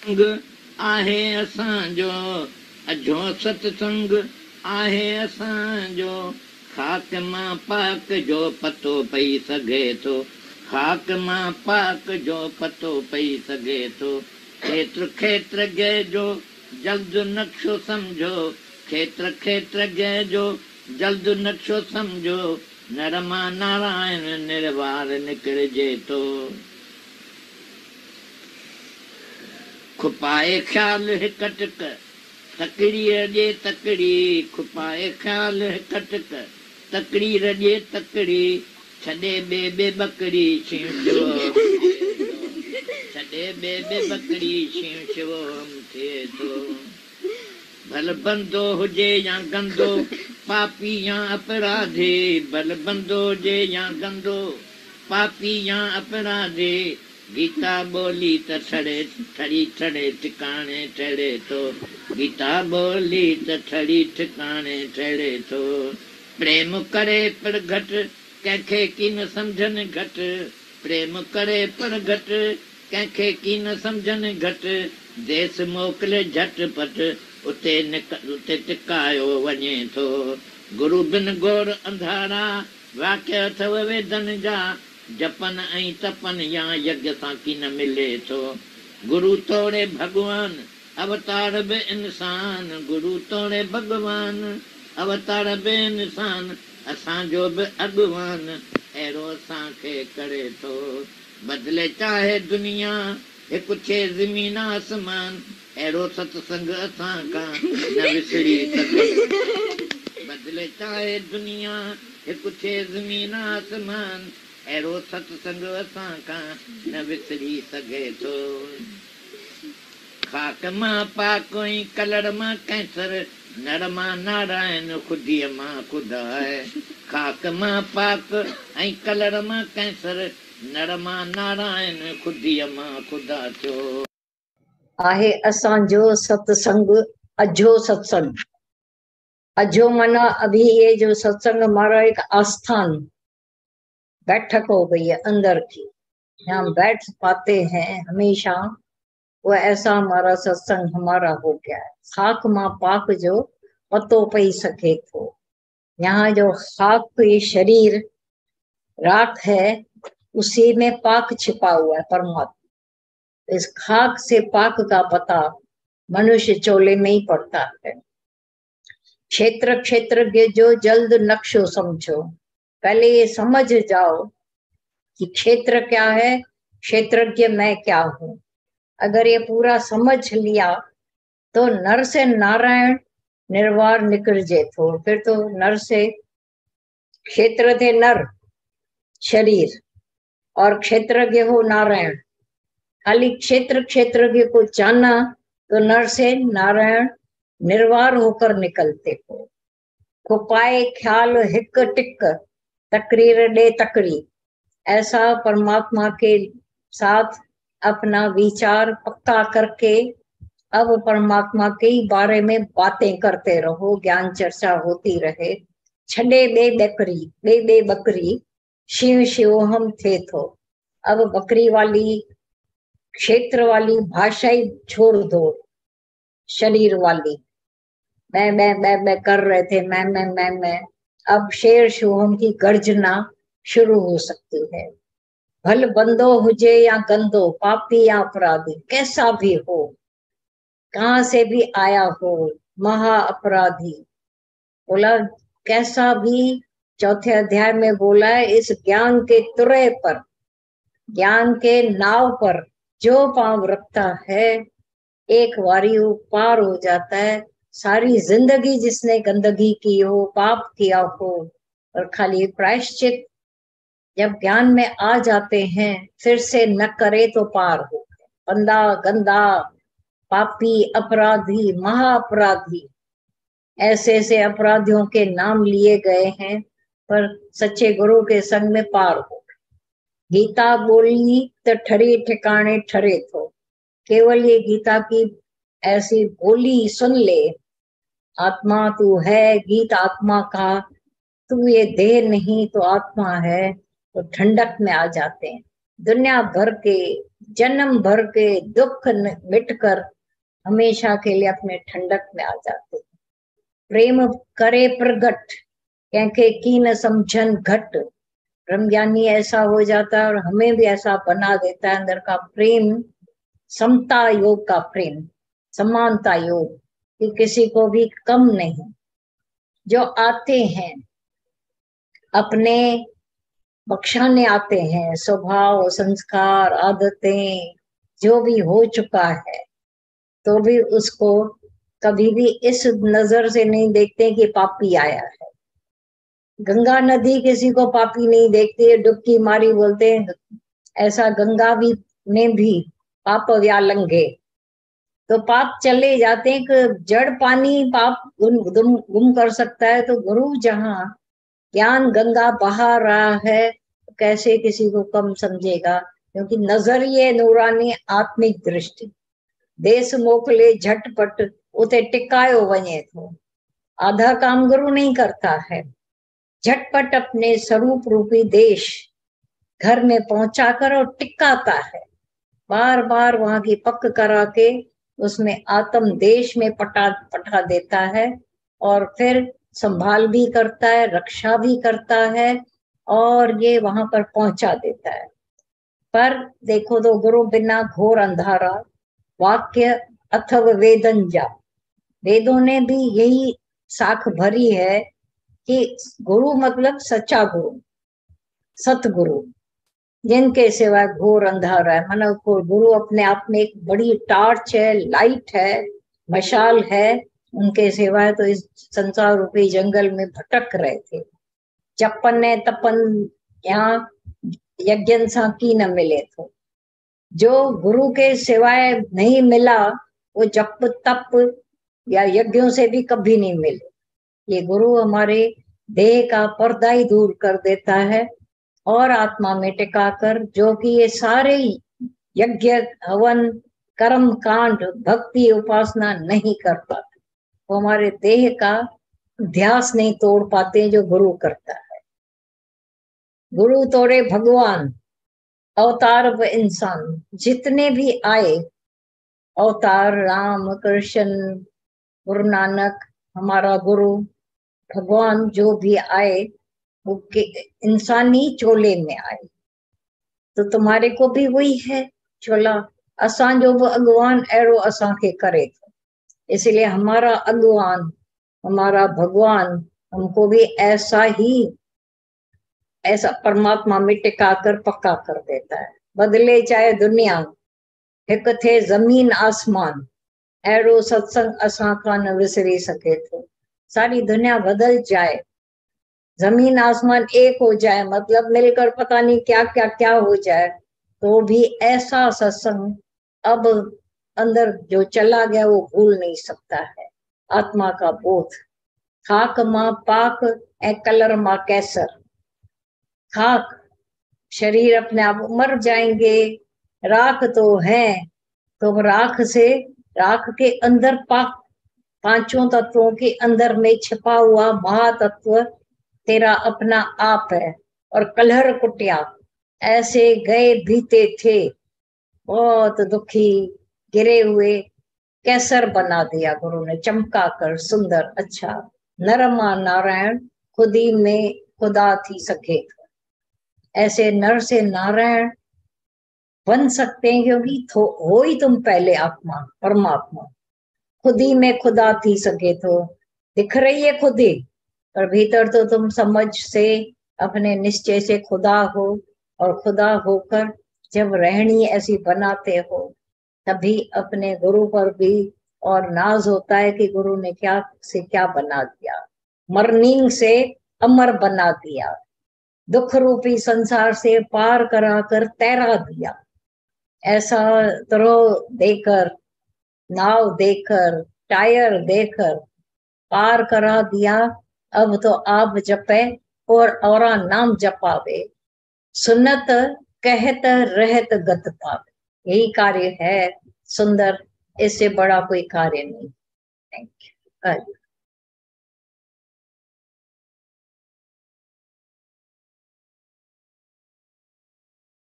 संग आहे असांजो, अझो सत्संग आहे असांजो। खाक मां पाक जो पतो पई सघे थो, खाक मां पाक जो पतो पई सघे थो। खेत्र खेत्रज्ञ जो जल्द नक्शो समझो, खेत्र खेत्रज्ञ जो जल्द नक्शो समझो। नर मां नारायण निर्वार निकिरजे थो। खुपाए ख्याल हिक टिक, तकड़ी रॼे तकड़ी, खुपाए ख्याल हिक टिक, तकड़ी रॼे तकड़ी। छॾे ॿे बकरी शिव शिवम छॾे ॿे बकरी शिव शिवम थिए थो। भल बंदो हुजे या गंदो, पापी या अपराधी, भल बंदो हुजे या गंदो, पापी या अपराधी। गीता बोली त ठड़ी ठड़े ठिकाणे ठहरे थो, गीता बोली त ठड़ी ठिकाणे ठहरे थो। प्रेम करे पर घट, कंहिंखे की न सम्झनि घटि, प्रेम करे पर घटि, कंहिंखे की न सम्झनि घटि। देस मोकिले झटपट, उते टिकायो वञे थो। गुरू बिन गोर अंधारा, वाक्य अथव वेदन जा, जपन ऐं तपन या यज्ञ सां की न मिले थो। गुरू तोड़े भगवान, अवतार बि इंसान, गुरू तोड़े भगवान, अवतार बि इंसान। असांजो बि अॻवान अहिड़ो असांखे करे थो। बदिले चाहे दुनिया, हिकु थिए ज़मीन आसमान, अहिड़ो सत्संग असां खां न विसरी सघे। बदिले चाहे दुनिया, हिकु थिए ज़मीन आसमान, अहिड़ो सत्संग असां खां न विसरी सघे थो। खाक मां पाक ऐं कलर मां कैंसर, नर मां नारायण खुदीअ मां खुदा आहे। खाक मां पाक ऐं कलर मां कैंसर, नर मां नारायण खुदीअ मां खुदा थियो। आहे असांजो सत्संग, अझो सत्संग। अझो माना अभी ये जो सत्संग हमारा एक आस्थान बैठक हो गई है अंदर की, यहाँ बैठ पाते हैं हमेशा, वो ऐसा हमारा सत्संग हमारा हो गया है। खाक मां पाक जो पतो पई सके थो। यहाँ जो खाक ये शरीर राख है, उसी में पाक छिपा हुआ है परमात्मा। इस खाक से पाक का पता मनुष्य चोले में ही पड़ता है। क्षेत्र क्षेत्रज्ञ जो जल्द नक्शो समझो, पहले ये समझ जाओ कि क्षेत्र क्या है, क्षेत्रज्ञ मैं क्या हूं। अगर ये पूरा समझ लिया तो नर से नारायण निर्वार निकल जे थो। फिर तो नर से क्षेत्र थे नर शरीर और क्षेत्रज्ञ हो नारायण। खाली क्षेत्र क्षेत्रज्ञ को जाना तो नर से नारायण निर्वार होकर निकलते हो। खुपाए ख्याल हिक टिक, तकरीर डे तकड़ी। ऐसा परमात्मा के साथ अपना विचार पक्का करके अब परमात्मा के बारे में बातें करते रहो, ज्ञान चर्चा होती रहे। छड़े बे बकरी शिव शिव हम थे थो। अब बकरी वाली क्षेत्र वाली भाषा ही छोड़ दो, शरीर वाली मैं कर रहे थे, मैं। अब शेर शिवम की गर्जना शुरू हो सकती है। भल बंदो हुजे या गंदो, पापी या अपराधी, कैसा भी हो, कहाँ से भी आया हो, महा अपराधी। बोला कैसा भी, चौथे अध्याय में बोला है, इस ज्ञान के तुरे पर, ज्ञान के नाव पर जो पांव रखता है, एक बारी वो पार हो जाता है। सारी जिंदगी जिसने गंदगी की हो, पाप किया हो, और खाली प्रायश्चित जब ज्ञान में आ जाते हैं, फिर से न करे तो पार हो। बंदा गंदा पापी अपराधी महा अपराधी, ऐसे ऐसे अपराधियों के नाम लिए गए हैं, पर सच्चे गुरु के संग में पार हो। गीता बोली तो ठरी ठिकाने ठरे थो। केवल ये गीता की ऐसी बोली सुन ले, आत्मा तू है, गीत आत्मा का, तू ये देह नहीं तो आत्मा है, तो ठंडक में आ जाते हैं। दुनिया भर के जन्म भर के दुख मिटकर हमेशा के लिए अपने ठंडक में आ जाते। प्रेम करे प्रगट कैंके की न समझन घट। ब्रह्मज्ञानी ऐसा हो जाता है और हमें भी ऐसा बना देता है अंदर का प्रेम, समता योग का प्रेम, समानता योग, कि किसी को भी कम नहीं। जो आते हैं अपने बख्शाने आते हैं, स्वभाव संस्कार आदतें जो भी हो चुका है, तो भी उसको कभी भी इस नजर से नहीं देखते कि पापी आया है। गंगा नदी किसी को पापी नहीं देखती है, डुबकी मारी बोलते हैं, ऐसा गंगा भी में भी पाप व्यालंघे, तो पाप चले जाते हैं कि जड़ पानी पाप गुम कर सकता है। तो गुरु जहाँ ज्ञान गंगा बहा रहा है, कैसे किसी को कम समझेगा, क्योंकि नजरिए नूरानी आत्मिक दृष्टि देश मोकले झटपट उते टिकायो वने थो। आधा काम गुरु नहीं करता है, झटपट अपने स्वरूप रूपी देश घर में पहुंचा कर और टिकाता है, बार बार वहां की पक करा के उसमें आत्म देश में पटा देता है, और फिर संभाल भी करता है, रक्षा भी करता है, और ये वहां पर पहुंचा देता है। पर देखो तो गुरु बिना घोर अंधारा, वाक्य अथव वेदन जा। वेदों ने भी यही साख भरी है कि गुरु मतलब सच्चा गुरु, सतगुरु, जिनके सिवाय घोर अंधारा है। मानो गुरु अपने आप में एक बड़ी टार्च है, लाइट है, मशाल है, उनके सिवाय तो इस संसार रूपी जंगल में भटक रहे थे। जपन ने तपन यहाँ यज्ञन सा की न मिले तो, जो गुरु के सिवाय नहीं मिला वो जप तप या यज्ञों से भी कभी नहीं मिले। ये गुरु हमारे देह का पर्दा ही दूर कर देता है और आत्मा में टिकाकर, जो कि ये सारे यज्ञ हवन कर्म कांड भक्ति उपासना नहीं कर पाते, वो हमारे देह का ध्यास नहीं तोड़ पाते जो गुरु करता है। गुरु तोड़े भगवान, अवतार व इंसान जितने भी आए, अवतार राम कृष्ण गुरु नानक, हमारा गुरु भगवान जो भी आए वो इंसानी चोले में आए, तो तुम्हारे को भी वही है चोला। असां जो वो अगवान अहिड़ो असां के करे थो, इसलिए हमारा अगवान हमारा भगवान हमको भी ऐसा ही, ऐसा परमात्मा में टिका कर पक्का कर देता है। बदले चाहे दुनिया, एक थे जमीन आसमान, अहिड़ो सत्संग असां खां न विसरी सके थो। सारी दुनिया बदल जाए, जमीन आसमान एक हो जाए, मतलब मिलकर पता नहीं क्या क्या क्या हो जाए, तो भी ऐसा सत्संग अब अंदर जो चला गया वो भूल नहीं सकता है। आत्मा का बोध, खाक मां पाक ए कलर मां कैसर। खाक शरीर अपने आप मर जाएंगे, राख तो है, तो राख से, राख के अंदर पाक, पांचों तत्वों के अंदर में छिपा हुआ महातत्व तेरा अपना आप है। और कलहर कुटिया, ऐसे गए बीते थे, बहुत दुखी गिरे हुए, कैसर बना दिया गुरु ने, चमका कर सुंदर अच्छा। नरमा नारायण खुदी में खुदा थी सके, ऐसे नर से नारायण बन सकते हैं, क्योंकि हो ही तुम पहले आत्मा परमात्मा। खुदी में खुदा थी सके, तो दिख रही है खुदी, पर भीतर तो तुम समझ से अपने निश्चय से खुदा हो, और खुदा होकर जब रहनी ऐसी बनाते हो, तभी अपने गुरु पर भी और नाज होता है कि गुरु ने क्या से क्या बना दिया, मरनींग से अमर बना दिया, दुख रूपी संसार से पार कराकर तैरा दिया। ऐसा तरह देकर, नाव देकर, टायर देकर पार करा दिया। अब तो आप जपे और नाम जपावे, सुनत कहत रहत गत पावे। यही कार्य है सुंदर, इससे बड़ा कोई कार्य नहीं। Thank you.